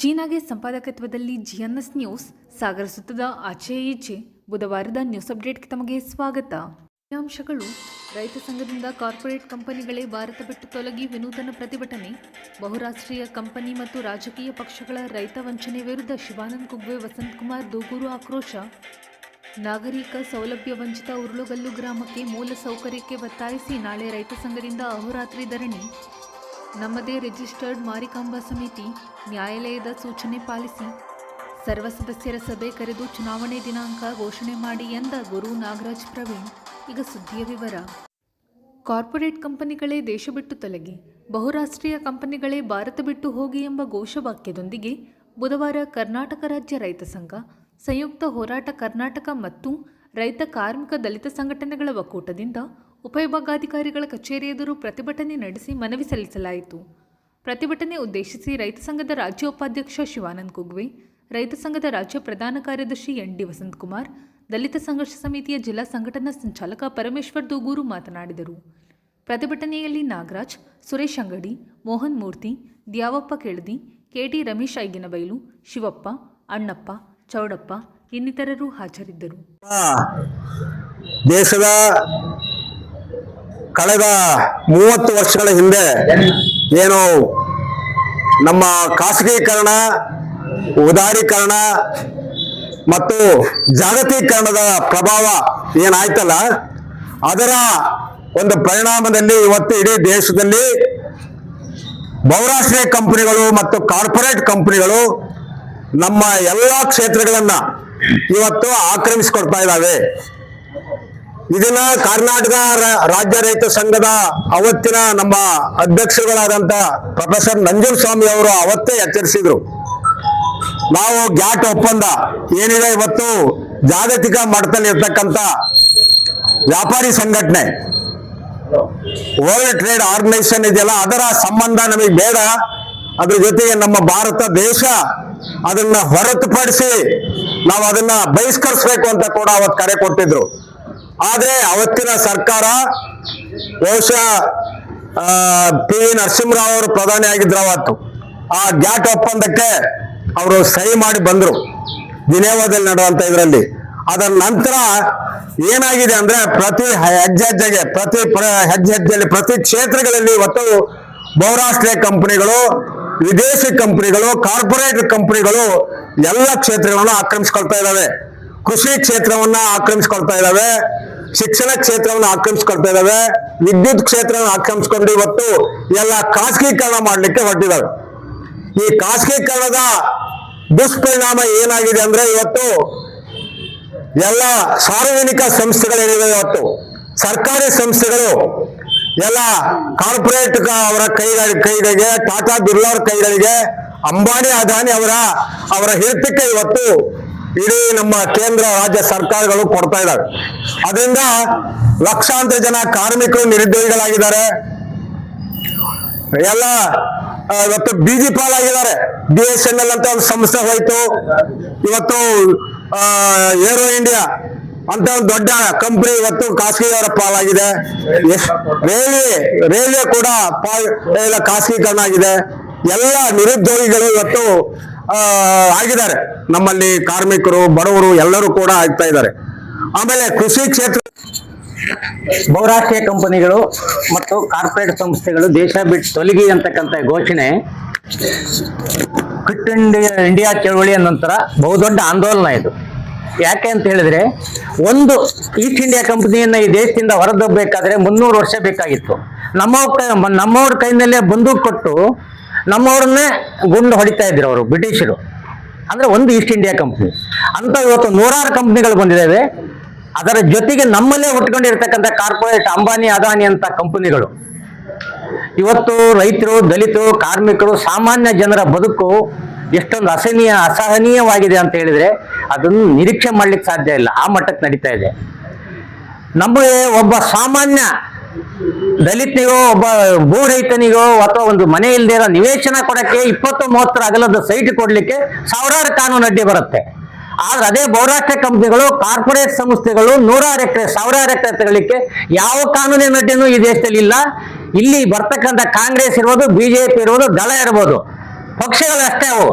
ಜೀನಾಗೆ ಸಂಪಾದಕತ್ವದಲ್ಲಿ ಜಿಎನ್ಎಸ್ news ಸಾಗರ ಸುತ್ತದ ಆಚೆ ಈಚೆ ಬುಧವಾರದ news ಅಪ್ಡೇಟ್ಗೆ ತಮಗೆ ಸ್ವಾಗತ. ಅಂಶಗಳು: ರೈತ ಸಂಘದಿಂದ ಕಾರ್ಪೊರೇಟ್ ಕಂಪನಿಗಳೇ ಭಾರತ ಬಿಟ್ಟು ತೊಲಗಿ ವಿನೂತನ ಪ್ರತಿಭಟನೆ. ಬಹುರಾಷ್ಟ್ರೀಯ ಕಂಪನಿ ಮತ್ತು ರಾಜಕೀಯ ಪಕ್ಷಗಳ ರೈತ ವಂಚನೆ ವಿರುದ್ಧ ಶಿವಾನಂದ ಕುಗ್ವೆ, ವಸಂತಕುಮಾರ್ ದೂಗೂರು ಆಕ್ರೋಶ. ನಾಗರಿಕ ಸೌಲಭ್ಯ ವಂಚಿತ ಉರುಳುಗಲ್ಲು ಗ್ರಾಮಕ್ಕೆ ಮೂಲ ಸೌಕರ್ಯಕ್ಕೆ ಒತ್ತಾಯಿಸಿ ನಾಳೆ ರೈತ ಸಂಘದಿಂದ ಅಹೋರಾತ್ರಿ ಧರಣಿ. ನಮ್ಮದೇ ರಿಜಿಸ್ಟರ್ಡ್ ಮಾರಿಕಾಂಬಾ ಸಮಿತಿ ನ್ಯಾಯಾಲಯದ ಸೂಚನೆ ಪಾಲಿಸಿ ಸರ್ವ ಸದಸ್ಯರ ಸಭೆ ಕರೆದು ಚುನಾವಣೆ ದಿನಾಂಕ ಘೋಷಣೆ ಮಾಡಿ ಎಂದ ಗುರು ನಾಗರಾಜ್ ಪ್ರವೀಣ್. ಈಗ ಸುದ್ದಿಯ ವಿವರ. ಕಾರ್ಪೊರೇಟ್ ಕಂಪನಿಗಳೇ ದೇಶ ಬಿಟ್ಟು ತೊಲಗಿ, ಬಹುರಾಷ್ಟ್ರೀಯ ಕಂಪನಿಗಳೇ ಭಾರತ ಬಿಟ್ಟು ಹೋಗಿ ಎಂಬ ಘೋಷವಾಕ್ಯದೊಂದಿಗೆ ಬುಧವಾರ ಕರ್ನಾಟಕ ರಾಜ್ಯ ರೈತ ಸಂಘ, ಸಂಯುಕ್ತ ಹೋರಾಟ ಕರ್ನಾಟಕ ಮತ್ತು ರೈತ ಕಾರ್ಮಿಕ ದಲಿತ ಸಂಘಟನೆಗಳ ಒಕ್ಕೂಟದಿಂದ ಉಪವಿಭಾಗಾಧಿಕಾರಿಗಳ ಕಚೇರಿ ಎದುರು ಪ್ರತಿಭಟನೆ ನಡೆಸಿ ಮನವಿ ಸಲ್ಲಿಸಲಾಯಿತು. ಪ್ರತಿಭಟನೆ ಉದ್ದೇಶಿಸಿ ರೈತ ಸಂಘದ ರಾಜ್ಯ ಉಪಾಧ್ಯಕ್ಷ ಶಿವಾನಂದ ಕುಗ್ವೆ, ರೈತ ಸಂಘದ ರಾಜ್ಯ ಪ್ರಧಾನ ಕಾರ್ಯದರ್ಶಿ ಎನ್.ಡಿ. ವಸಂತಕುಮಾರ್, ದಲಿತ ಸಂಘರ್ಷ ಸಮಿತಿಯ ಜಿಲ್ಲಾ ಸಂಘಟನಾ ಸಂಚಾಲಕ ಪರಮೇಶ್ವರ್ ದೂಗೂರು ಮಾತನಾಡಿದರು. ಪ್ರತಿಭಟನೆಯಲ್ಲಿ ನಾಗರಾಜ್, ಸುರೇಶ್ ಅಂಗಡಿ, ಮೋಹನ್ ಮೂರ್ತಿ, ದ್ಯಾವಪ್ಪ ಕೆಳದಿ, ಕೆ.ಟಿ. ರಮೇಶ್ ಐಗಿನಬೈಲು, ಶಿವಪ್ಪ, ಅಣ್ಣಪ್ಪ, ಚೌಡಪ್ಪ ಇನ್ನಿತರರು ಹಾಜರಿದ್ದರು. ದೇಶದ ಕಳೆದ 30 ವರ್ಷಗಳ ಹಿಂದೆ ಏನು ನಮ್ಮ ಖಾಸಗೀಕರಣ, ಉದಾರೀಕರಣ ಮತ್ತು ಜಾಗತೀಕರಣದ ಪ್ರಭಾವ ಏನಾಯ್ತಲ್ಲ, ಅದರ ಒಂದು ಪರಿಣಾಮದಲ್ಲಿ ಇವತ್ತು ಇಡೀ ದೇಶದಲ್ಲಿ ಬಹುರಾಷ್ಟ್ರೀಯ ಕಂಪನಿಗಳು ಮತ್ತು ಕಾರ್ಪೊರೇಟ್ ಕಂಪನಿಗಳು ನಮ್ಮ ಎಲ್ಲ ಕ್ಷೇತ್ರಗಳನ್ನ ಇವತ್ತು ಆಕ್ರಮಿಸಿಕೊಡ್ತಾ ಇದ್ದಾವೆ. ಇದನ್ನ ಕರ್ನಾಟಕ ರಾಜ್ಯ ರೈತ ಸಂಘದ ಅವತ್ತಿನ ನಮ್ಮ ಅಧ್ಯಕ್ಷರುಗಳಾದಂತ ಪ್ರೊಫೆಸರ್ ನಂಜುಂಡಸ್ವಾಮಿ ಅವರು ಅವತ್ತೇ ಎಚ್ಚರಿಸಿದ್ರು. ನಾವು ಗ್ಯಾಟ್ ಒಪ್ಪಂದ ಏನಿದೆ ಇವತ್ತು ಜಾಗತಿಕ ಮಟ್ಟದಲ್ಲಿ ಇರ್ತಕ್ಕಂಥ ವ್ಯಾಪಾರಿ ಸಂಘಟನೆ ವರ್ಲ್ಡ್ ಟ್ರೇಡ್ ಆರ್ಗನೈಸೇಷನ್ ಇದೆಯಲ್ಲ, ಅದರ ಸಂಬಂಧ ನಮಗೆ ಬೇಡ, ಅದ್ರ ಜೊತೆಗೆ ನಮ್ಮ ಭಾರತ ದೇಶ ಅದನ್ನ ಹೊರತುಪಡಿಸಿ ನಾವು ಅದನ್ನ ಬಹಿಷ್ಕರಿಸಬೇಕು ಅಂತ ಕೂಡ ಅವತ್ತು ಕರೆ ಕೊಟ್ಟಿದ್ರು. ಆದ್ರೆ ಅವತ್ತಿನ ಸರ್ಕಾರ, ಬಹುಶಃ ಪಿ ನರಸಿಂಹರಾವ್ ಅವರು ಪ್ರಧಾನಿ ಆಗಿದ್ರು ಅವತ್ತು, ಆ ಗ್ಯಾಟ್ ಒಪ್ಪಂದಕ್ಕೆ ಅವರು ಸಹಿ ಮಾಡಿ ಬಂದ್ರು ಜಿನೇವಾದಲ್ಲಿ ನಡೆಯುವಂತ ಇದರಲ್ಲಿ. ಅದರ ನಂತರ ಏನಾಗಿದೆ ಅಂದ್ರೆ ಪ್ರತಿ ಹೆಜ್ಜೆಯಲ್ಲಿ ಪ್ರತಿ ಕ್ಷೇತ್ರಗಳಲ್ಲಿ ಇವತ್ತು ಬಹುರಾಷ್ಟ್ರೀಯ ಕಂಪನಿಗಳು, ವಿದೇಶಿ ಕಂಪನಿಗಳು, ಕಾರ್ಪೊರೇಟ್ ಕಂಪನಿಗಳು ಎಲ್ಲ ಕ್ಷೇತ್ರಗಳನ್ನು ಆಕ್ರಮಿಸಿಕೊಳ್ತಾ ಇದ್ದಾವೆ. ಕೃಷಿ ಕ್ಷೇತ್ರವನ್ನ ಆಕ್ರಮಿಸಿಕೊಳ್ತಾ ಇದ್ದಾವೆ, ಶಿಕ್ಷಣ ಕ್ಷೇತ್ರವನ್ನು ಆಕ್ರಮಿಸಿಕೊಳ್ತಾ ಇದ್ದಾವೆ, ವಿದ್ಯುತ್ ಕ್ಷೇತ್ರವನ್ನು ಆಕ್ರಮಿಸಿಕೊಂಡು ಇವತ್ತು ಎಲ್ಲ ಖಾಸಗೀಕರಣ ಮಾಡಲಿಕ್ಕೆ ಹೊರಟಿದ್ದಾವೆ. ಈ ಖಾಸಗೀಕರಣದ ದುಷ್ಪರಿಣಾಮ ಏನಾಗಿದೆ ಅಂದ್ರೆ ಇವತ್ತು ಎಲ್ಲ ಸಾರ್ವಜನಿಕ ಸಂಸ್ಥೆಗಳೇನಿವೆ, ಇವತ್ತು ಸರ್ಕಾರಿ ಸಂಸ್ಥೆಗಳು ಎಲ್ಲ ಕಾರ್ಪೊರೇಟ್ ಅವರ ಕೈಗಳಿಗೆ, ಟಾಟಾ ಬಿರ್ಲಾ ಅವರ ಕೈಗಳಿಗೆ, ಅಂಬಾನಿ ಅದಾನಿ ಅವರ ಹಿಡಿತಕ್ಕೆ ಇವತ್ತು ಇಡೀ ನಮ್ಮ ಕೇಂದ್ರ ರಾಜ್ಯ ಸರ್ಕಾರಗಳು ಕೊಡ್ತಾ ಇದ್ದಾವೆ. ಅದರಿಂದ ಲಕ್ಷಾಂತರ ಜನ ಕಾರ್ಮಿಕರು ನಿರುದ್ಯೋಗಿಗಳಾಗಿದ್ದಾರೆ. ಎಲ್ಲ ಇವತ್ತು ಬೀದಿ ಪಾಲಾಗಿದ್ದಾರೆ. BSNL ಅಂತ ಒಂದು ಸಂಸ್ಥೆ ಹೋಯ್ತು, ಇವತ್ತು ಏರೋ ಇಂಡಿಯಾ ಅಂತ ಒಂದು ದೊಡ್ಡ ಕಂಪನಿ ಇವತ್ತು ಖಾಸಗಿಯವರ ಪಾಲಾಗಿದೆ. ರೈಲ್ವೆ ಕೂಡ ಖಾಸಗೀಕರಣ ಆಗಿದೆ. ಎಲ್ಲ ನಿರುದ್ಯೋಗಿಗಳು ಇವತ್ತು ಆಗಿದ್ದಾರೆ. ನಮ್ಮಲ್ಲಿ ಕಾರ್ಮಿಕರು, ಬಡವರು ಎಲ್ಲರೂ ಕೂಡ ಆಗ್ತಾ ಇದ್ದಾರೆ. ಆಮೇಲೆ ಕೃಷಿ ಕ್ಷೇತ್ರ, ಬಹುರಾಷ್ಟ್ರೀಯ ಕಂಪನಿಗಳು ಮತ್ತು ಕಾರ್ಪೊರೇಟ್ ಸಂಸ್ಥೆಗಳು ದೇಶ ಬಿಟ್ಟು ತೊಲಗಿ ಅಂತಕ್ಕಂಥ ಘೋಷಣೆ ಕ್ವಿಟ್ ಇಂಡಿಯಾ ಚಳವಳಿಯ ನಂತರ ಬಹುದೊಡ್ಡ ಆಂದೋಲನ ಇದು. ಯಾಕೆ ಅಂತ ಹೇಳಿದ್ರೆ, ಒಂದು ಈಸ್ಟ್ ಇಂಡಿಯಾ ಕಂಪನಿಯನ್ನ ಈ ದೇಶದಿಂದ ಹೊರದಬ್ಬಬೇಕಾದ್ರೆ 300 ವರ್ಷ ಬೇಕಾಗಿತ್ತು. ನಮ್ಮವ್ರ ಕೈನಲ್ಲೇ ಬಂದೂಕು ಕೊಟ್ಟು ನಮ್ಮವ್ರನ್ನೇ ಗುಂಡು ಹೊಡಿತಾ ಇದ್ರು ಅವರು ಬ್ರಿಟಿಷರು. ಅಂದ್ರೆ ಒಂದು ಈಸ್ಟ್ ಇಂಡಿಯಾ ಕಂಪನಿ ಅಂತ ಇವತ್ತು 100 ಕಂಪನಿಗಳು ಬಂದಿದ್ದಾವೆ. ಅದರ ಜೊತೆಗೆ ನಮ್ಮಲ್ಲೇ ಹುಟ್ಕೊಂಡಿರ್ತಕ್ಕಂಥ ಕಾರ್ಪೊರೇಟ್ ಅಂಬಾನಿ ಅದಾನಿ ಅಂತ ಕಂಪನಿಗಳು ಇವತ್ತು ರೈತರು, ದಲಿತರು, ಕಾರ್ಮಿಕರು, ಸಾಮಾನ್ಯ ಜನರ ಬದುಕು ಎಷ್ಟೊಂದು ಅಸಹನೀಯವಾಗಿದೆ ಅಂತ ಹೇಳಿದ್ರೆ ಅದನ್ನು ನಿರೀಕ್ಷೆ ಮಾಡ್ಲಿಕ್ಕೆ ಸಾಧ್ಯ ಇಲ್ಲ. ಆ ಮಟ್ಟಕ್ಕೆ ನಡೀತಾ ಇದೆ. ನಮಗೆ ಒಬ್ಬ ಸಾಮಾನ್ಯ ದಲಿತನಿಗೋ, ಒಬ್ಬ ಭೂ ರೈತನಿಗೋ ಅಥವಾ ಒಂದು ಮನೆ ಇಲ್ಲದೆ ಇರೋ ನಿವೇಶನ ಕೊಡಕ್ಕೆ 20-30 ಅಗಲದ ಸೈಟ್ ಕೊಡ್ಲಿಕ್ಕೆ ಸಾವಿರಾರು ಕಾನೂನು ಅಡ್ಡಿ ಬರುತ್ತೆ. ಆದ್ರೆ ಅದೇ ಬಹುರಾಷ್ಟ್ರೀಯ ಕಂಪನಿಗಳು, ಕಾರ್ಪೊರೇಟ್ ಸಂಸ್ಥೆಗಳು 100 ಎಕರೆ, 1000 ಎಕರೆ ತಗೊಳ್ಳಿಕ್ಕೆ ಯಾವ ಕಾನೂನಿನ ಅಡ್ಡಿನೂ ಈ ದೇಶದಲ್ಲಿ ಇಲ್ಲ. ಇಲ್ಲಿ ಬರ್ತಕ್ಕಂಥ ಕಾಂಗ್ರೆಸ್ ಇರ್ಬೋದು, BJP ಇರ್ಬೋದು, ದಳ ಇರ್ಬೋದು, ಪಕ್ಷಗಳಷ್ಟೇ ಅವು.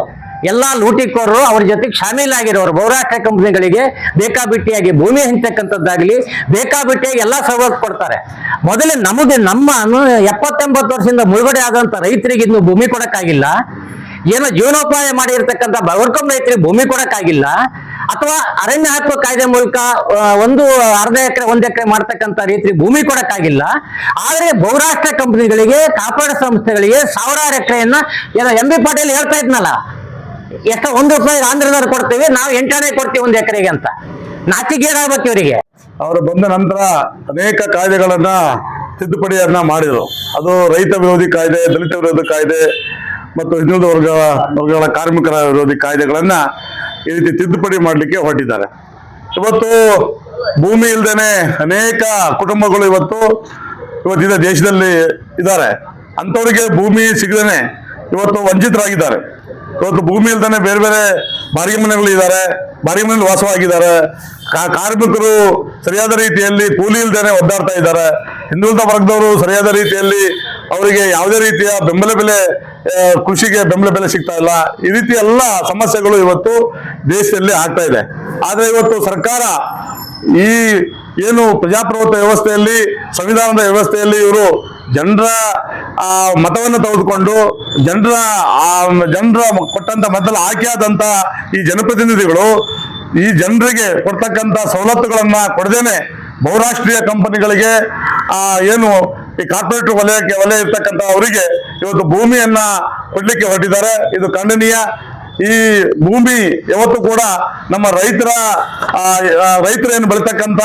ಎಲ್ಲ ಲೂಟಿಕೋರರು ಅವ್ರ ಜೊತೆಗೆ ಶಾಮೀಲಾಗಿರೋರು. ಬಹುರಾಷ್ಟ್ರ ಕಂಪನಿಗಳಿಗೆ ಬೇಕಾಬಿಟ್ಟಿಯಾಗಿ ಭೂಮಿ ಹಂಚತಕ್ಕಂಥದ್ದಾಗ್ಲಿ, ಬೇಕಾಬಿಟ್ಟಿಯಾಗಿ ಎಲ್ಲ ಸವಲತ್ತು ಕೊಡ್ತಾರೆ. ಮೊದಲೇ ನಮ್ಮ 70-80 ವರ್ಷದಿಂದ ಮುಳುಗಡೆ ಆದಂತ ರೈತರಿಗೆ ಇನ್ನು ಭೂಮಿ ಕೊಡಕ್ಕಾಗಿಲ್ಲ. ಏನೋ ಜೀವನೋಪಾಯ ಮಾಡಿರ್ತಕ್ಕಂಥ ಬಡವರ್ಕಂ ರೈತರಿಗೆ ಭೂಮಿ ಕೊಡಕ್ಕಾಗಿಲ್ಲ. ಅಥವಾ ಅರಣ್ಯ ಹಕ್ಕು ಕಾಯ್ದೆ ಮೂಲಕ ಒಂದು ಅರ್ಧ ಎಕರೆ 1 ಎಕರೆ ಮಾಡ್ತಕ್ಕಂಥ ರೈತರಿಗೆ ಭೂಮಿ ಕೊಡಕ್ಕಾಗಿಲ್ಲ. ಆದ್ರೆ ಬಹುರಾಷ್ಟ್ರ ಕಂಪನಿಗಳಿಗೆ, ಕಾರ್ಪೊರೇಟ್ ಸಂಸ್ಥೆಗಳಿಗೆ ಸಾವಿರಾರು ಎಕರೆಯನ್ನ ಏನೋ ಎಂ ಬಿ ಪಾಟೀಲ್ ಹೇಳ್ತಾ ಇದ್ನಲ್ಲ, ಎಷ್ಟೋ 1 ರೂಪಾಯಿ ಆಂಧ್ರದವ್ರು ಕೊಡ್ತೀವಿ, ನಾವು 8 ಆಣೆ ಕೊಡ್ತೀವಿ 1 ಎಕರೆಗೆ ಅಂತ. ನಾಚಿಕೇಡಾಗ್ಬೇಕು ಇವರಿಗೆ. ಅವರು ಬಂದ ನಂತರ ಅನೇಕ ಕಾಯ್ದೆಗಳನ್ನ ತಿದ್ದುಪಡಿಯನ್ನ ಮಾಡಿದರು. ಅದು ರೈತ ವಿರೋಧಿ ಕಾಯ್ದೆ, ದಲಿತ ವಿರೋಧಿ ಕಾಯ್ದೆ ಮತ್ತು ಹಿಂದುಳಿದ ವರ್ಗಗಳ ಕಾರ್ಮಿಕರ ವಿರೋಧಿ ಕಾಯ್ದೆಗಳನ್ನ ಈ ರೀತಿ ತಿದ್ದುಪಡಿ ಮಾಡಲಿಕ್ಕೆ ಹೊರಟಿದ್ದಾರೆ. ಇವತ್ತು ಭೂಮಿ ಇಲ್ದೇನೆ ಅನೇಕ ಕುಟುಂಬಗಳು ಇವತ್ತಿನ ದೇಶದಲ್ಲಿ ಇದ್ದಾರೆ. ಅಂಥವರಿಗೆ ಭೂಮಿ ಸಿಗದೇನೆ ಇವತ್ತು ವಂಚಿತರಾಗಿದ್ದಾರೆ. ಇವತ್ತು ಭೂಮಿ ಇಲ್ದೇನೆ ಬೇರೆ ಬೇರೆ ಬಾಡಿಗೆ ಮನೆಗಳಿದ್ದಾರೆ, ಬಾಡಿಗೆ ಮನೆಯಲ್ಲಿ ವಾಸವಾಗಿದ್ದಾರೆ. ಕಾರ್ಮಿಕರು ಸರಿಯಾದ ರೀತಿಯಲ್ಲಿ ಕೂಲಿ ಇಲ್ದೇನೆ ಒದ್ದಾಡ್ತಾ ಇದ್ದಾರೆ. ಹಿಂದುಳಿದ ವರ್ಗದವರು ಸರಿಯಾದ ರೀತಿಯಲ್ಲಿ ಅವರಿಗೆ ಯಾವುದೇ ರೀತಿಯ ಬೆಂಬಲ ಬೆಲೆ, ಕೃಷಿಗೆ ಬೆಂಬಲ ಬೆಲೆ ಸಿಗ್ತಾ ಇಲ್ಲ. ಈ ರೀತಿ ಎಲ್ಲ ಸಮಸ್ಯೆಗಳು ಇವತ್ತು ದೇಶದಲ್ಲಿ ಆಗ್ತಾ ಇದೆ. ಆದ್ರೆ ಇವತ್ತು ಸರ್ಕಾರ ಈ ಏನು ಪ್ರಜಾಪ್ರಭುತ್ವ ವ್ಯವಸ್ಥೆಯಲ್ಲಿ, ಸಂವಿಧಾನದ ವ್ಯವಸ್ಥೆಯಲ್ಲಿ ಇವರು ಜನರ ಮತವನ್ನು ತೆಗೆದುಕೊಂಡು ಜನರ ಕೊಟ್ಟಂತ ಮತದಲ್ಲಿ ಆಯ್ಕೆಯಾದಂತ ಈ ಜನಪ್ರತಿನಿಧಿಗಳು ಈ ಜನರಿಗೆ ಕೊಡ್ತಕ್ಕಂತ ಸವಲತ್ತುಗಳನ್ನ ಕೊಡದೇನೆ ಬಹುರಾಷ್ಟ್ರೀಯ ಕಂಪನಿಗಳಿಗೆ ಏನು ಈ ಕಾರ್ಪೊರೇಟ್ ವಲಯ ಇರ್ತಕ್ಕಂಥ ಅವರಿಗೆ ಇವತ್ತು ಭೂಮಿಯನ್ನ ಕೊಡ್ಲಿಕ್ಕೆ ಹೊರಟಿದ್ದಾರೆ. ಇದು ಖಂಡನೀಯ. ಈ ಭೂಮಿ ಯಾವತ್ತೂ ಕೂಡ ನಮ್ಮ ರೈತರು ಏನು ಬೆಳೀತಕ್ಕಂಥ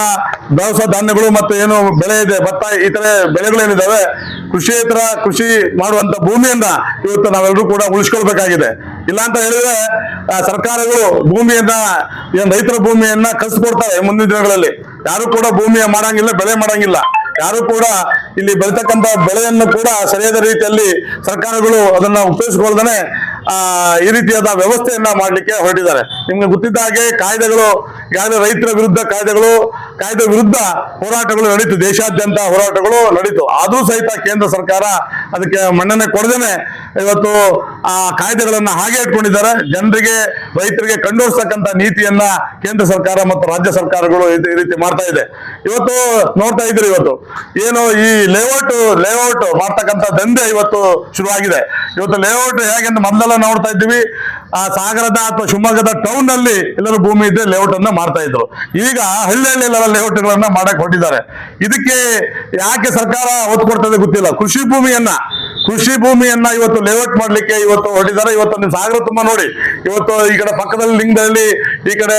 ದವಸ ಧಾನ್ಯಗಳು ಮತ್ತು ಏನು ಬೆಳೆ ಇದೆ, ಭತ್ತ, ಇತರೆ ಬೆಳೆಗಳೇನಿದ್ದಾವೆ, ಕೃಷಿ ಮಾಡುವಂತ ಭೂಮಿಯನ್ನ ಇವತ್ತು ನಾವೆಲ್ಲರೂ ಕೂಡ ಉಳಿಸ್ಕೊಳ್ಬೇಕಾಗಿದೆ. ಇಲ್ಲ ಅಂತ ಹೇಳಿದ್ರೆ ಸರ್ಕಾರಗಳು ರೈತರ ಭೂಮಿಯನ್ನ ಕಸಿಕೊಡ್ತಾರೆ. ಮುಂದಿನ ದಿನಗಳಲ್ಲಿ ಯಾರು ಕೂಡ ಭೂಮಿಯ ಮಾಡಂಗಿಲ್ಲ, ಬೆಳೆ ಮಾಡಂಗಿಲ್ಲ. ಯಾರು ಕೂಡ ಇಲ್ಲಿ ಬೆಳೀತಕ್ಕಂಥ ಬೆಳೆಯನ್ನು ಕೂಡ ಸರಿಯಾದ ರೀತಿಯಲ್ಲಿ ಸರ್ಕಾರಗಳು ಅದನ್ನ ಉಪಯೋಗಿಸಿಕೊಳ್ಳದೇ ಈ ರೀತಿಯಾದ ವ್ಯವಸ್ಥೆಯನ್ನ ಮಾಡಲಿಕ್ಕೆ ಹೊರಟಿದ್ದಾರೆ. ನಿಮ್ಗೆ ಗೊತ್ತಿದ್ದ ಹಾಗೆ ಕಾಯ್ದೆಗಳು ಈಗಾಗಲೇ ರೈತರ ವಿರುದ್ಧ ಕಾಯ್ದೆ ವಿರುದ್ಧ ಹೋರಾಟಗಳು ನಡೀತು, ದೇಶಾದ್ಯಂತ ಹೋರಾಟಗಳು ನಡೀತು. ಆದರೂ ಸಹಿತ ಕೇಂದ್ರ ಸರ್ಕಾರ ಅದಕ್ಕೆ ಮನ್ನಣೆ ಕೊಡದೇನೆ ಇವತ್ತು ಆ ಕಾಯ್ದೆಗಳನ್ನ ಹಾಗೆ ಇಟ್ಕೊಂಡಿದ್ದಾರೆ. ರೈತರಿಗೆ ಕಂಡೋರಿಸ್ತಕ್ಕಂಥ ನೀತಿಯನ್ನ ಕೇಂದ್ರ ಸರ್ಕಾರ ಮತ್ತು ರಾಜ್ಯ ಸರ್ಕಾರಗಳು ಈ ರೀತಿ ಮಾಡ್ತಾ ಇದೆ. ಇವತ್ತು ನೋಡ್ತಾ ಇದ್ರಿ, ಇವತ್ತು ಏನು ಈ ಲೇಔಟ್ ಮಾಡ್ತಕ್ಕಂಥ ದಂಧೆ ಇವತ್ತು ಶುರುವಾಗಿದೆ. ಇವತ್ತು ಲೇಔಟ್ ಹೇಗೆಂದು ಮೊದಲೆಲ್ಲ ನೋಡ್ತಾ ಇದ್ದೀವಿ, ಸಾಗರದ ಅಥವಾ ಶಿವಮೊಗ್ಗದ ಟೌನ್ ನಲ್ಲಿ ಎಲ್ಲರೂ ಭೂಮಿ ಇದ್ರೆ ಲೇಔಟ್ ಅನ್ನ ಮಾಡ್ತಾ ಇದ್ರು. ಈಗ ಹಳ್ಳಿಯಲ್ಲೆಲ್ಲ ಲೇಔಟ್ಗಳನ್ನ ಮಾಡಕ್ ಹೊರಟಿದ್ದಾರೆ. ಇದಕ್ಕೆ ಯಾಕೆ ಸರ್ಕಾರ ಒತ್ತು ಕೊಡ್ತದೆ ಗೊತ್ತಿಲ್ಲ. ಕೃಷಿ ಭೂಮಿಯನ್ನ ಇವತ್ತು ಲೇಔಟ್ ಮಾಡ್ಲಿಕ್ಕೆ ಇವತ್ತು ಹೊರಟಿದ್ದಾರೆ. ಇವತ್ತು ನೀವು ಸಾಗರ ತುಂಬಾ ನೋಡಿ, ಇವತ್ತು ಈ ಕಡೆ ಪಕ್ಕದಲ್ಲಿ ಲಿಂಗದಲ್ಲಿ, ಈ ಕಡೆ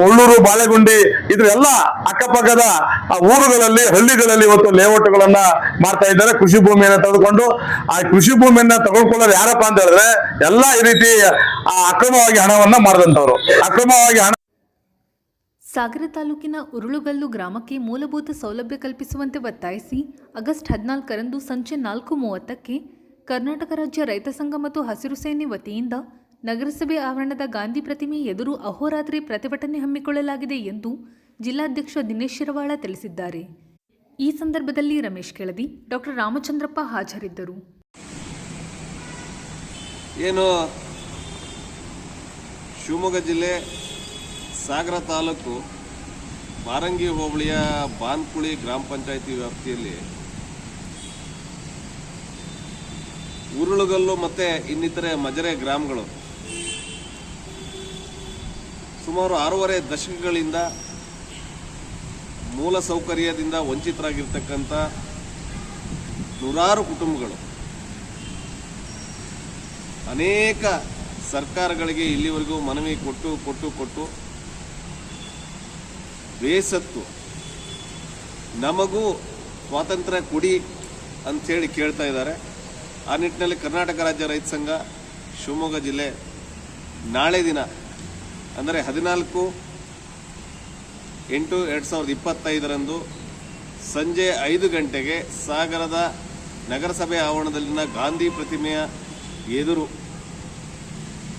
ಉಳ್ಳೂರು, ಬಾಳೆಗುಂಡಿ, ಇದ್ರೆಲ್ಲ ಅಕ್ಕಪಕ್ಕದ ಊರುಗಳಲ್ಲಿ, ಹಳ್ಳಿಗಳಲ್ಲಿ ಇವತ್ತು ಲೇಔಟ್ಗಳನ್ನ ಮಾಡ್ತಾ ಇದ್ದಾರೆ. ಕೃಷಿ ಭೂಮಿಯನ್ನ ತೆಗೆದುಕೊಂಡು ಆ ಕೃಷಿ ಭೂಮಿಯನ್ನ ತಗೊಳ್ಕೊಳ್ಳೋದು ಯಾರಪ್ಪ ಅಂತ ಹೇಳಿದ್ರೆ ಎಲ್ಲ ಈ ರೀತಿ ಅಕ್ರಮವಾಗಿ ಹಣವನ್ನ ಮಾಡಿದಂತವ್ರು. ಸಾಗರ ತಾಲೂಕಿನ ಉರುಳುಗಲ್ಲು ಗ್ರಾಮಕ್ಕೆ ಮೂಲಭೂತ ಸೌಲಭ್ಯ ಕಲ್ಪಿಸುವಂತೆ ಒತ್ತಾಯಿಸಿ ಆಗಸ್ಟ್ 14ರಂದು ಸಂಜೆ 4:30ಕ್ಕೆ ಕರ್ನಾಟಕ ರಾಜ್ಯ ರೈತ ಸಂಘ ಮತ್ತು ಹಸಿರು ಸೇನೆ ವತಿಯಿಂದ ನಗರಸಭೆ ಆವರಣದ ಗಾಂಧಿ ಪ್ರತಿಮೆ ಎದುರು ಅಹೋರಾತ್ರಿ ಪ್ರತಿಭಟನೆ ಹಮ್ಮಿಕೊಳ್ಳಲಾಗಿದೆ ಎಂದು ಜಿಲ್ಲಾಧ್ಯಕ್ಷ ದಿನೇಶ್ ಶಿರವಾಳ ತಿಳಿಸಿದ್ದಾರೆ. ಈ ಸಂದರ್ಭದಲ್ಲಿ ರಮೇಶ್ ಕೆಳದಿ, ಡಾಕ್ಟರ್ ರಾಮಚಂದ್ರಪ್ಪ ಹಾಜರಿದ್ದರು. ಏನು ಶಿವಮೊಗ್ಗ ಜಿಲ್ಲೆ ಸಾಗರ ತಾಲೂಕು ಮಾರಂಗಿ ಹೋಬಳಿಯ ಬಾನ್ಕುಳಿ ಗ್ರಾಮ ಪಂಚಾಯಿತಿ ವ್ಯಾಪ್ತಿಯಲ್ಲಿ ಉರುಳುಗಲ್ಲು ಮತ್ತು ಇನ್ನಿತರೆ ಮಜರೆ ಗ್ರಾಮಗಳು ಸುಮಾರು 6.5 ದಶಕಗಳಿಂದ ಮೂಲ ಸೌಕರ್ಯದಿಂದ ವಂಚಿತರಾಗಿರ್ತಕ್ಕಂಥ ನೂರಾರು ಕುಟುಂಬಗಳು ಅನೇಕ ಸರ್ಕಾರಗಳಿಗೆ ಇಲ್ಲಿವರೆಗೂ ಮನವಿ ಕೊಟ್ಟು ಬೇಸತ್ತು ನಮಗೂ ಸ್ವಾತಂತ್ರ್ಯ ಕೊಡಿ ಅಂಥೇಳಿ ಕೇಳ್ತಾ ಇದ್ದಾರೆ. ಆ ನಿಟ್ಟಿನಲ್ಲಿ ಕರ್ನಾಟಕ ರಾಜ್ಯ ರೈತ ಸಂಘ ಶಿವಮೊಗ್ಗ ಜಿಲ್ಲೆ ನಾಳೆ ದಿನ ಅಂದರೆ 14/8/2025 ಸಂಜೆ 5 ಗಂಟೆಗೆ ಸಾಗರದ ನಗರಸಭೆ ಆವರಣದಲ್ಲಿನ ಗಾಂಧಿ ಪ್ರತಿಮೆಯ ಎದುರು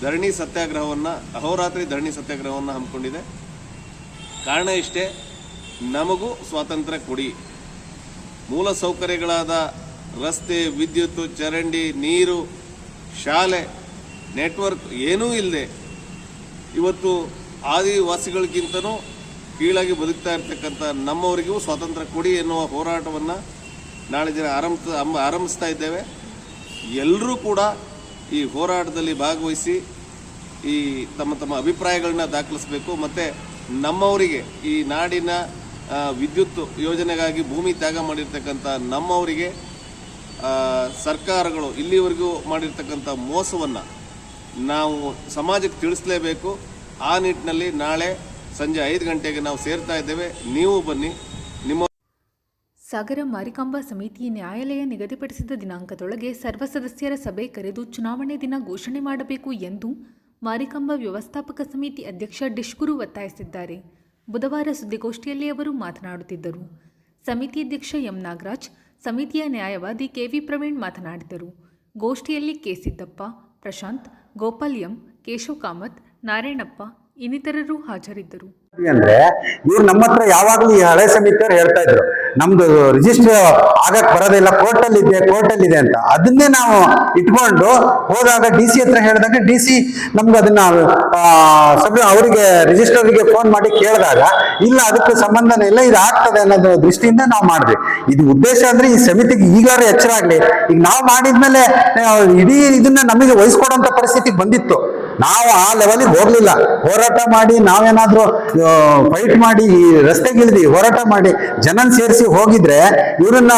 ಧರಣಿ ಸತ್ಯಾಗ್ರಹವನ್ನು, ಅಹೋರಾತ್ರಿ ಧರಣಿ ಸತ್ಯಾಗ್ರಹವನ್ನು ಹಮ್ಮಿಕೊಂಡಿದೆ. ಕಾರಣ ಇಷ್ಟೇ, ನಮಗೂ ಸ್ವಾತಂತ್ರ್ಯ ಕೊಡಿ. ಮೂಲ ಸೌಕರ್ಯಗಳಾದ ರಸ್ತೆ, ವಿದ್ಯುತ್, ಚರಂಡಿ, ನೀರು, ಶಾಲೆ ನೆಟ್ವರ್ಕ್ ಏನೂ ಇಲ್ಲದೆ ಇವತ್ತು ಆದಿವಾಸಿಗಳಿಗಿಂತನೂ ಕೀಳಾಗಿ ಬದುಕ್ತಾ ಇರ್ತಕ್ಕಂಥ ನಮ್ಮವರಿಗೂ ಸ್ವಾತಂತ್ರ್ಯ ಕೊಡಿ ಎನ್ನುವ ಹೋರಾಟವನ್ನು ನಾಳೆ ದಿನ ಆರಂಭಿಸ್ತಾ ಇದ್ದೇವೆ. ಎಲ್ಲರೂ ಕೂಡ ಈ ಹೋರಾಟದಲ್ಲಿ ಭಾಗವಹಿಸಿ ಈ ತಮ್ಮ ಅಭಿಪ್ರಾಯಗಳನ್ನ ದಾಖಲಿಸಬೇಕು. ಮತ್ತು ನಮ್ಮವರಿಗೆ ಈ ನಾಡಿನ ವಿದ್ಯುತ್ ಯೋಜನೆಗಾಗಿ ಭೂಮಿ ತ್ಯಾಗ ಮಾಡಿರ್ತಕ್ಕಂಥ ನಮ್ಮವರಿಗೆ ಸರ್ಕಾರಗಳು ಇಲ್ಲಿವರೆಗೂ ಮಾಡಿರ್ತಕ್ಕಂಥ ಮೋಸವನ್ನು ನಾವು ಸಮಾಜಕ್ಕೆ ತಿಳಿಸಲೇಬೇಕು. ಆ ನಿಟ್ಟಿನಲ್ಲಿ ನಾಳೆ ಸಂಜೆ 5 ಗಂಟೆಗೆ ನಾವು ಸೇರ್ತಾ ಇದ್ದೇವೆ. ನೀವು ಬನ್ನಿ. ನಿಮ್ಮ ಸಾಗರ ಮಾರಿಕಾಂಬಾ ಸಮಿತಿ ನ್ಯಾಯಾಲಯ ನಿಗದಿಪಡಿಸಿದ ದಿನಾಂಕದೊಳಗೆ ಸರ್ವ ಸದಸ್ಯರ ಸಭೆ ಕರೆದು ಚುನಾವಣೆ ದಿನ ಘೋಷಣೆ ಮಾಡಬೇಕು ಎಂದು ಮಾರಿಕಾಂಬಾ ವ್ಯವಸ್ಥಾಪಕ ಸಮಿತಿ ಅಧ್ಯಕ್ಷ ಡಿಶ್ಗುರು ಒತ್ತಾಯಿಸಿದ್ದಾರೆ. ಬುಧವಾರ ಸುದ್ದಿಗೋಷ್ಠಿಯಲ್ಲಿ ಅವರು ಮಾತನಾಡುತ್ತಿದ್ದರು. ಸಮಿತಿ ಅಧ್ಯಕ್ಷ ಎಂ ನಾಗರಾಜ್, ಸಮಿತಿಯ ನ್ಯಾಯವಾದಿ ಕೆವಿ ಪ್ರವೀಣ್ ಮಾತನಾಡಿದರು. ಗೋಷ್ಠಿಯಲ್ಲಿ ಕೆ ಸಿದ್ದಪ್ಪ, ಪ್ರಶಾಂತ್, ಗೋಪಾಲ್ ಎಂ, ಕೇಶವ್ ಕಾಮತ್, ನಾರಾಯಣಪ್ಪ ಇನ್ನಿತರರು ಹಾಜರಿದ್ದರು. ಅಂದ್ರೆ ಇವ್ರು ನಮ್ಮ ಹತ್ರ ಯಾವಾಗ್ಲೂ ಈ ಹಳೆ ಸಮಿತಿಯವ್ರು ಹೇಳ್ತಾ ಇದ್ರು, ನಮ್ದು ರಿಜಿಸ್ಟರ್ ಆಗಕ್ ಬರೋದಿಲ್ಲ, ಕೋರ್ಟಲ್ಲಿ ಇದೆ ಅಂತ. ಅದನ್ನೇ ನಾವು ಇಟ್ಕೊಂಡು ಹೋದಾಗ DC ಹತ್ರ ಹೇಳಿದಾಗ DC ನಮ್ಗೆ ಅದನ್ನ ಅವರಿಗೆ ರಿಜಿಸ್ಟರ್ಗೆ ಫೋನ್ ಮಾಡಿ ಕೇಳಿದಾಗ ಇಲ್ಲ ಅದಕ್ಕೆ ಸಂಬಂಧನೇ ಇಲ್ಲ, ಇದು ಆಗ್ತದೆ ಅನ್ನೋದು ದೃಷ್ಟಿಯಿಂದ ನಾವು ಮಾಡಿದ್ವಿ. ಇದು ಉದ್ದೇಶ ಅಂದ್ರೆ ಈ ಸಮಿತಿಗೆ ಈಗಾದ್ರೂ ಎಚ್ಚರ ಆಗ್ಲಿ. ಈಗ ನಾವು ಮಾಡಿದ್ಮೇಲೆ ಇಡೀ ಇದನ್ನ ನಮಗೆ ವಹಿಸ್ಕೊಡೋಂತ ಪರಿಸ್ಥಿತಿಗೆ ಬಂದಿತ್ತು. ನಾವು ಆ ಲೆವೆಲಿಗೆ ಹೋಗ್ಲಿಲ್ಲ. ಹೋರಾಟ ಮಾಡಿ ನಾವೇನಾದ್ರೂ ಫೈಟ್ ಮಾಡಿ ಈ ರಸ್ತೆಗಿಳಿದಿ ಹೋರಾಟ ಮಾಡಿ ಜನನ್ ಸೇರಿಸಿ ಹೋಗಿದ್ರೆ ಇವರನ್ನ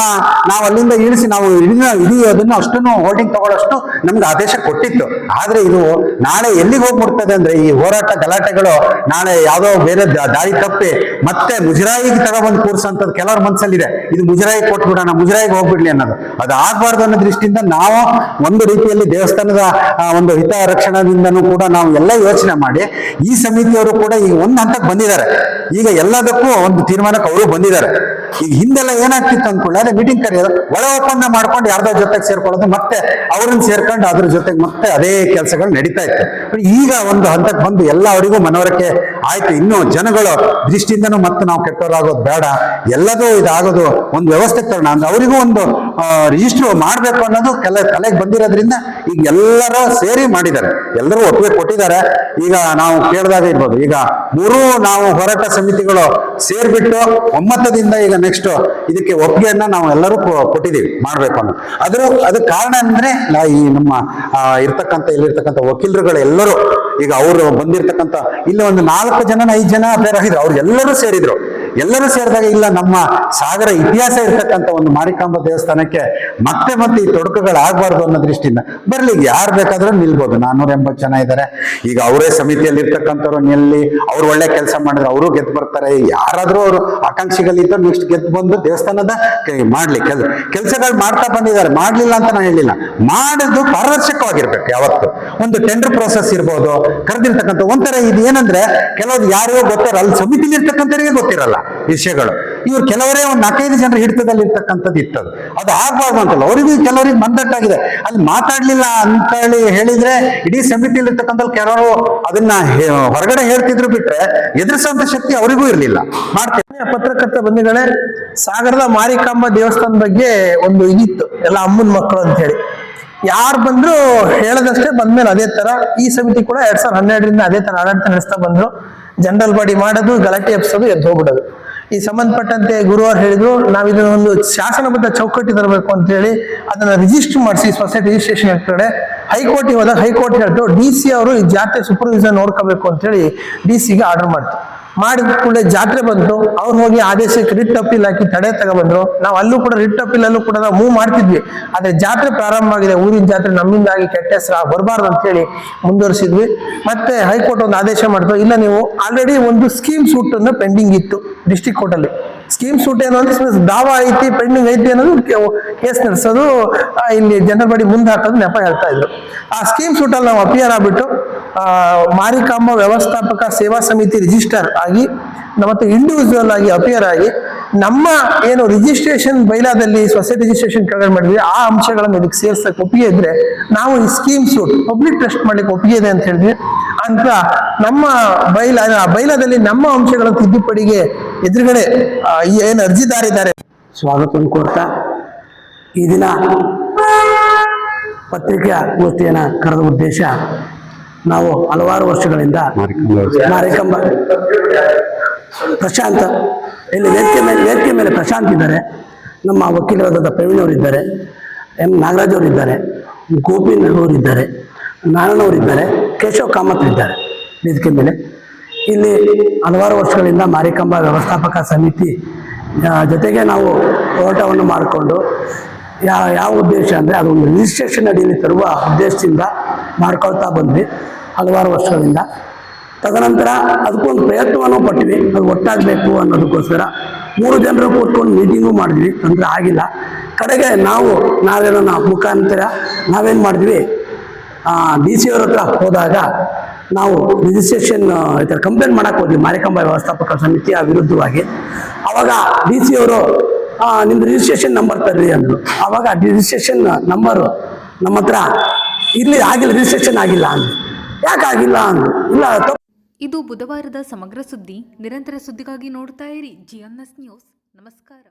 ನಾವು ಅಲ್ಲಿಂದ ಇಳಿಸಿ ನಾವು ಇಡೀ ಅದನ್ನ ಅಷ್ಟನ್ನು ಹೋಲ್ಡಿಂಗ್ ತಗೊಳ್ಳೋಷ್ಟು ನಮ್ಗೆ ಆದೇಶ ಕೊಟ್ಟಿತ್ತು. ಆದ್ರೆ ಇದು ನಾಳೆ ಎಲ್ಲಿಗೆ ಹೋಗ್ಬಿಡ್ತದೆ ಅಂದ್ರೆ ಈ ಹೋರಾಟ ಗಲಾಟೆಗಳು ನಾಳೆ ಯಾವ್ದೋ ಬೇರೆ ದಾರಿ ತಪ್ಪಿ ಮತ್ತೆ ಮುಜರಾಯಿಗೆ ತಗೊಬಂದು ಕೂರ್ಸಂತದ್ದು ಕೆಲವ್ರ ಮನಸ್ಸಲ್ಲಿದೆ. ಇದು ಮುಜರಾಯಿ ಕೊಟ್ಬಿಡೋಣ, ಮುಜರಾಯಿಗೆ ಹೋಗ್ಬಿಡ್ಲಿ ಅನ್ನೋದು. ಅದು ಆಗ್ಬಾರ್ದು ಅನ್ನೋ ದೃಷ್ಟಿಯಿಂದ ನಾವು ಒಂದು ರೀತಿಯಲ್ಲಿ ದೇವಸ್ಥಾನದ ಒಂದು ಹಿತ ರಕ್ಷಣೆಯಿಂದನೂ ಕೂಡ ನಾವು ಎಲ್ಲ ಯೋಚನೆ ಮಾಡಿ ಈ ಸಮಿತಿಯವರು ಕೂಡ ಈಗ ಒಂದು ಹಂತಕ್ಕೆ ಬಂದಿದ್ದಾರೆ. ಈಗ ಎಲ್ಲದಕ್ಕೂ ಒಂದು ತೀರ್ಮಾನಕ್ಕೆ ಅವರು ಬಂದಿದ್ದಾರೆ. ಈಗ ಹಿಂದೆಲ್ಲ ಏನಾಗ್ತಿತ್ತು ಅಂದ್ಕೊಳ್ಳಿ, ಅದೇ ಮೀಟಿಂಗ್ ಕರೆಯೋದು, ಒಳ ಒಪ್ಪಂದ ಮಾಡ್ಕೊಂಡು ಯಾರ್ದೋ ಜೊತೆಗೆ ಸೇರ್ಕೊಳ್ಳೋದು, ಮತ್ತೆ ಅವ್ರನ್ನ ಸೇರ್ಕೊಂಡು ಅದ್ರ ಜೊತೆಗೆ ಮತ್ತೆ ಅದೇ ಕೆಲಸಗಳು ನಡೀತಾ ಇತ್ತು. ಈಗ ಒಂದು ಹಂತಕ್ಕೆ ಬಂದು ಎಲ್ಲ ಅವರಿಗೂ ಮನವರಿಕೆ ಆಯ್ತು. ಇನ್ನು ಜನಗಳ ದೃಷ್ಟಿಯಿಂದನೂ ಮತ್ತೆ ನಾವು ಕೆಟ್ಟವರಾಗೋದು ಬೇಡ, ಎಲ್ಲದೂ ಇದಾಗೋದು ಒಂದು ವ್ಯವಸ್ಥೆ ತರೋಣ ಅಂದ್ರೆ ಅವರಿಗೂ ಒಂದು ರಿಜಿಸ್ಟರ್ ಮಾಡ್ಬೇಕು ಅನ್ನೋದು ತಲೆಗೆ ಬಂದಿರೋದ್ರಿಂದ ಈಗ ಎಲ್ಲರೂ ಸೇರಿ ಮಾಡಿದ್ದಾರೆ, ಎಲ್ಲರೂ ಒಪ್ಪಿಗೆ ಕೊಟ್ಟಿದ್ದಾರೆ. ಈಗ ನಾವು ಕೇಳಿದಾಗ ಇರ್ಬೋದು, ಈಗ 3 ನಾವು ಹೋರಾಟ ಸಮಿತಿಗಳು ಸೇರ್ಬಿಟ್ಟು ಒಮ್ಮತದಿಂದ ಈಗ ನೆಕ್ಸ್ಟ್ ಇದಕ್ಕೆ ಒಪ್ಪಿಗೆಯನ್ನ ನಾವು ಎಲ್ಲರೂ ಕೊಟ್ಟಿದ್ದೀವಿ ಮಾಡ್ಬೇಕು ಅನ್ನೋ. ಅದಕ್ಕೆ ಕಾರಣ ಅಂದ್ರೆ ಈ ನಮ್ಮ ಇಲ್ಲಿರ್ತಕ್ಕಂಥ ವಕೀಲರುಗಳು ಎಲ್ಲರೂ ಈಗ ಅವರು ಬಂದಿರ್ತಕ್ಕಂಥ ಇಲ್ಲಿ ಒಂದು 4 ಜನ 5 ಜನ ಬೇರಾಗಿದ್ರು, ಅವ್ರು ಎಲ್ಲರೂ ಸೇರಿದ್ರು. ಎಲ್ಲರೂ ಸೇರಿದಾಗ ಇಲ್ಲ ನಮ್ಮ ಸಾಗರ ಇತಿಹಾಸ ಇರ್ತಕ್ಕಂಥ ಒಂದು ಮಾರಿಕಾಂಬಾ ದೇವಸ್ಥಾನಕ್ಕೆ ಮತ್ತೆ ಈ ತೊಡಕುಗಳಾಗಬಾರ್ದು ಅನ್ನೋ ದೃಷ್ಟಿಯಿಂದ ಬರ್ಲಿ, ಯಾರು ಬೇಕಾದ್ರೂ ನಿಲ್ಬೋದು. 480 ಜನ ಇದ್ದಾರೆ. ಈಗ ಅವರೇ ಸಮಿತಿಯಲ್ಲಿ ಇರ್ತಕ್ಕಂಥವ್ರು ನಿಲ್ಲಿ, ಅವ್ರು ಒಳ್ಳೆ ಕೆಲಸ ಮಾಡಿದ್ರೆ ಅವರು ಗೆದ್ದು ಬರ್ತಾರೆ. ಯಾರಾದ್ರೂ ಅವರು ಆಕಾಂಕ್ಷಿಗಳಿದ್ದು ನೆಕ್ಸ್ಟ್ ಗೆದ್ದು ಬಂದು ದೇವಸ್ಥಾನದ ಮಾಡ್ಲಿ ಕೆಲಸಗಳು ಮಾಡ್ತಾ ಬಂದಿದ್ದಾರೆ. ಮಾಡ್ಲಿಲ್ಲ ಅಂತ ನಾನು ಹೇಳಿಲ್ಲ, ಮಾಡಿದ್ದು ಪಾರದರ್ಶಕವಾಗಿರ್ಬೇಕು. ಯಾವತ್ತು ಒಂದು ಟೆಂಡರ್ ಪ್ರೋಸೆಸ್ ಇರ್ಬೋದು, ಕರೆದಿರ್ತಕ್ಕಂಥ ಒಂಥರ ಇದು ಏನಂದ್ರೆ ಕೆಲವ್ರು ಯಾರಿಗೋ ಗೊತ್ತಾರ, ಅಲ್ಲಿ ಸಮಿತಿಲಿ ಇರ್ತಕ್ಕಂಥವ್ರಿಗೆ ಗೊತ್ತಿರಲ್ಲ ವಿಷಯಗಳು. ಇವ್ರು ಕೆಲವರೇ ಒಂದು 4-5 ಜನರ ಹಿಡಿತದಲ್ಲಿ ಇರ್ತಕ್ಕಂಥದ್ದು ಇತ್ತದು. ಅದು ಆಗ್ಬಾರ್ದು ಅಂತಲ್ಲ, ಅವರಿಗೂ ಕೆಲವರಿಗೆ ಮಂದಟ್ಟಾಗಿದೆ. ಅಲ್ಲಿ ಮಾತಾಡ್ಲಿಲ್ಲ ಅಂತ ಹೇಳಿದ್ರೆ ಇಡೀ ಸಮಿತಿಯಲ್ಲಿ ಇರ್ತಕ್ಕಂಥ ಕೆಲವರು ಅದನ್ನ ಹೊರಗಡೆ ಹೇಳ್ತಿದ್ರು ಬಿಟ್ರೆ ಎದುರಿಸುವಂತ ಶಕ್ತಿ ಅವರಿಗೂ ಇರ್ಲಿಲ್ಲ. ಮಾಡ್ತೇವೆ. ಪತ್ರಕರ್ತ ಬಂಧುಗಳೇ, ಸಾಗರದ ಮಾರಿಕಾಂಬಾ ದೇವಸ್ಥಾನದ ಬಗ್ಗೆ ಒಂದು ಇದಿತ್ತು, ಎಲ್ಲ ಅಮ್ಮನ ಮಕ್ಕಳು ಅಂತ ಹೇಳಿ. ಯಾರು ಬಂದ್ರು ಹೇಳದಷ್ಟೇ ಬಂದ್ಮೇಲೆ ಅದೇ ತರ ಈ ಸಮಿತಿ ಕೂಡ 2012ರಿಂದ ಅದೇ ತರ ಆಡಳಿತ ನಡೆಸ್ತಾ ಬಂದ್ರು. ಜನರಲ್ ಬಾಡಿ ಮಾಡೋದು, ಗಲಾಟೆ ಎಬ್ಸೋದು, ಎದ್ದು ಹೋಗ್ಬಿಡೋದು. ಈ ಸಂಬಂಧಪಟ್ಟಂತೆ ಗುರುವಾರ ಹೇಳಿದ್ರು, ನಾವು ಇದನ್ನ ಒಂದು ಶಾಸನಬದ್ಧ ಚೌಕಟ್ಟು ತರಬೇಕು ಅಂತ ಹೇಳಿ ಅದನ್ನ ರಿಜಿಸ್ಟರ್ ಮಾಡಿಸಿ ಸೊಸೈಟಿ ರಿಜಿಸ್ಟ್ರೇಷನ್ ಕಡೆ ಹೈಕೋರ್ಟಿಗೆ ಹೋದಾಗ ಹೈಕೋರ್ಟ್ ಹೇಳ್ತು DC ಅವರು ಈ ಜಾತ್ರೆ ಸೂಪರ್ವಿಷನ್ ನೋಡ್ಕೋಬೇಕು ಅಂತ ಹೇಳಿ DC ಗೆ ಆರ್ಡರ್ ಮಾಡ್ತು. ಮಾಡಿದ ಕೂಡಲೇ ಜಾತ್ರೆ ಬಂತು. ಅವ್ರು ಹೋಗಿ ಆದೇಶಕ್ಕೆ ರಿಟ್ ಅಪೀಲ್ ಹಾಕಿ ತಡೆ ತಗೊಬಂದ್ರು. ನಾವು ಅಲ್ಲೂ ಕೂಡ ರಿಟ್ ಅಪೀಲ್ ಅಲ್ಲೂ ಕೂಡ ನಾವು ಮೂವ್ ಮಾಡ್ತಿದ್ವಿ. ಆದ್ರೆ ಜಾತ್ರೆ ಪ್ರಾರಂಭ ಆಗಿದೆ, ಊರಿನ ಜಾತ್ರೆ ನಮ್ಮಿಂದಾಗಿ ಕೆಟ್ಟ ಹೆಸರು ಬರಬಾರ್ದು ಅಂತ ಹೇಳಿ ಮುಂದುವರಿಸಿದ್ವಿ. ಮತ್ತೆ ಹೈಕೋರ್ಟ್ ಒಂದು ಆದೇಶ ಮಾಡ್ತು, ಇಲ್ಲ ನೀವು ಆಲ್ರೆಡಿ ಒಂದು ಸ್ಕೀಮ್ ಸೂಟ್ ಅನ್ನು ಪೆಂಡಿಂಗ್ ಇತ್ತು ಡಿಸ್ಟ್ರಿಕ್ಟ್ ಕೋರ್ಟ್ ಅಲ್ಲಿ. ಸ್ಕೀಮ್ ಸೂಟ್ ಏನು ಅಂದ್ರೆ ದಾವಾ ಐತಿ, ಪೆಂಡಿಂಗ್ ಐತಿ ಅನ್ನೋದು ಕೇಸ್ ನಡೆಸೋದು, ಇಲ್ಲಿ ಜನರ ಬಡಿ ಮುಂದೆ ಹಾಕೋದು ನೆಪ ಹೇಳ್ತಾ ಇದ್ರು. ಆ ಸ್ಕೀಮ್ ಸೂಟ್ ಅಲ್ಲಿ ನಾವು ಅಪಿಯರ್ ಆಗ್ಬಿಟ್ಟು ಮಾರಿಕಾಂಬಾ ವ್ಯವಸ್ಥಾಪಕ ಸೇವಾ ಸಮಿತಿ ರಿಜಿಸ್ಟರ್ ಆಗಿ ಮತ್ತು ಇಂಡಿವಿಜುವಲ್ ಆಗಿ ಅಪಿಯರ್ ಆಗಿ ನಮ್ಮ ಏನು ರಿಜಿಸ್ಟ್ರೇಷನ್ ಬೈಲಾದಲ್ಲಿ ಸೊಸೈಟಿ ರಿಜಿಸ್ಟ್ರೇಷನ್ ಕೆಳಗಡೆ ಮಾಡಿದ್ವಿ ಆ ಅಂಶಗಳನ್ನು ಇದಕ್ಕೆ ಸೇರ್ಸಕ್ಕೆ ಒಪ್ಪಿಗೆ ಇದ್ರೆ ನಾವು ಈ ಸ್ಕೀಮ್ ಸೂಟ್ ಪಬ್ಲಿಕ್ ಟ್ರಸ್ಟ್ ಮಾಡ್ಲಿಕ್ಕೆ ಒಪ್ಪಿಗೆ ಇದೆ ಅಂತ ಹೇಳಿದ್ವಿ. ಅಂತ ನಮ್ಮ ಬೈಲಾದಲ್ಲಿ ನಮ್ಮ ಅಂಶಗಳ ತಿದ್ದುಪಡಿಗೆ ಎದುರುಗಡೆ ಏನು ಅರ್ಜಿದಾರಿದ್ದಾರೆ ಸ್ವಾಗತವನ್ನು ಕೊಡ್ತಾ ಈ ದಿನ ಪತ್ರಿಕಾಗೋಷ್ಠಿಯನ್ನು ಕರೆದ ಉದ್ದೇಶ, ನಾವು ಹಲವಾರು ವರ್ಷಗಳಿಂದ ಮಾರಿಕಂಬ ಪ್ರಶಾಂತ್ ಇಲ್ಲಿ ವೇದಿಕೆ ಮೇಲೆ ಪ್ರಶಾಂತ್ ಇದ್ದಾರೆ, ನಮ್ಮ ವಕೀಲರಾದ ಪ್ರವೀಣ್ ಅವರಿದ್ದಾರೆ, ಎಂ ನಾಗರಾಜ್ ಅವರಿದ್ದಾರೆ, ಗೋಪಿನ್ ಅವರಿದ್ದಾರೆ, ನಾರಾಯಣ ಅವರಿದ್ದಾರೆ, ಕೇಶವ್ ಕಾಮತ್ ಇದ್ದಾರೆ ವೇದಿಕೆ ಮೇಲೆ. ಇಲ್ಲಿ ಹಲವಾರು ವರ್ಷಗಳಿಂದ ಮಾರಿಕಂಬ ವ್ಯವಸ್ಥಾಪಕ ಸಮಿತಿ ಜೊತೆಗೆ ನಾವು ಹೋರಾಟವನ್ನು ಮಾಡಿಕೊಂಡು ಯಾವ ಉದ್ದೇಶ ಅಂದರೆ ಅದೊಂದು ರಿಜಿಸ್ಟ್ರೇಷನ್ ಅಡಿಯಲ್ಲಿ ತರುವ ಉದ್ದೇಶದಿಂದ ಮಾಡ್ಕೊಳ್ತಾ ಬಂದ್ವಿ ಹಲವಾರು ವರ್ಷಗಳಿಂದ. ತದನಂತರ ಅದಕ್ಕೊಂದು ಪ್ರಯತ್ನವನ್ನು ಪಟ್ವಿ, ಅದು ಒಟ್ಟಾಗಬೇಕು ಅನ್ನೋದಕ್ಕೋಸ್ಕರ 3 ಜನರು ಕೂತ್ಕೊಂಡು ಮೀಟಿಂಗು ಮಾಡಿದ್ವಿ, ತೊಂದರೆ ಆಗಿಲ್ಲ. ಕಡೆಗೆ ನಾವೇನೋ ಮುಖಾಂತರ ನಾವೇನು ಮಾಡಿದ್ವಿ, DC ಅವ್ರ ಹತ್ರ ಹೋದಾಗ ನಾವು ರಿಜಿಸ್ಟ್ರೇಷನ್ ಕಂಪ್ಲೇಂಟ್ ಮಾಡಕ್ಕೆ ಹೋದ್ವಿ ಮಾರಿಕಂಬ ವ್ಯವಸ್ಥಾಪಕ ಸಮಿತಿಯ ವಿರುದ್ಧವಾಗಿ. ಆವಾಗ DC ಅವರು ನಿಮ್ದು ರಿಜಿಸ್ಟ್ರೇಷನ್ ನಂಬರ್ ತರ್ರಿ ಅಂದರು. ಆವಾಗ ರಿಜಿಸ್ಟ್ರೇಷನ್ ನಂಬರು ನಮ್ಮ ಹತ್ರ ಇಲ್ಲಿ ಆಗಿಲ್ಲ, ರಿಜಿಸ್ಟ್ರೇಷನ್ ಆಗಿಲ್ಲ ಅಂದ್ರು. ಯಾಕೆ ಆಗಿಲ್ಲ ಅಂದ್ರು. ಇಲ್ಲ ಇದು ಬುಧವಾರದ ಸಮಗ್ರ ಸುದ್ದಿ. ನಿರಂತರ ಸುದ್ದಿಗಾಗಿ ನೋಡ್ತಾ ಇರಿ GNS ನ್ಯೂಸ್. ನಮಸ್ಕಾರ.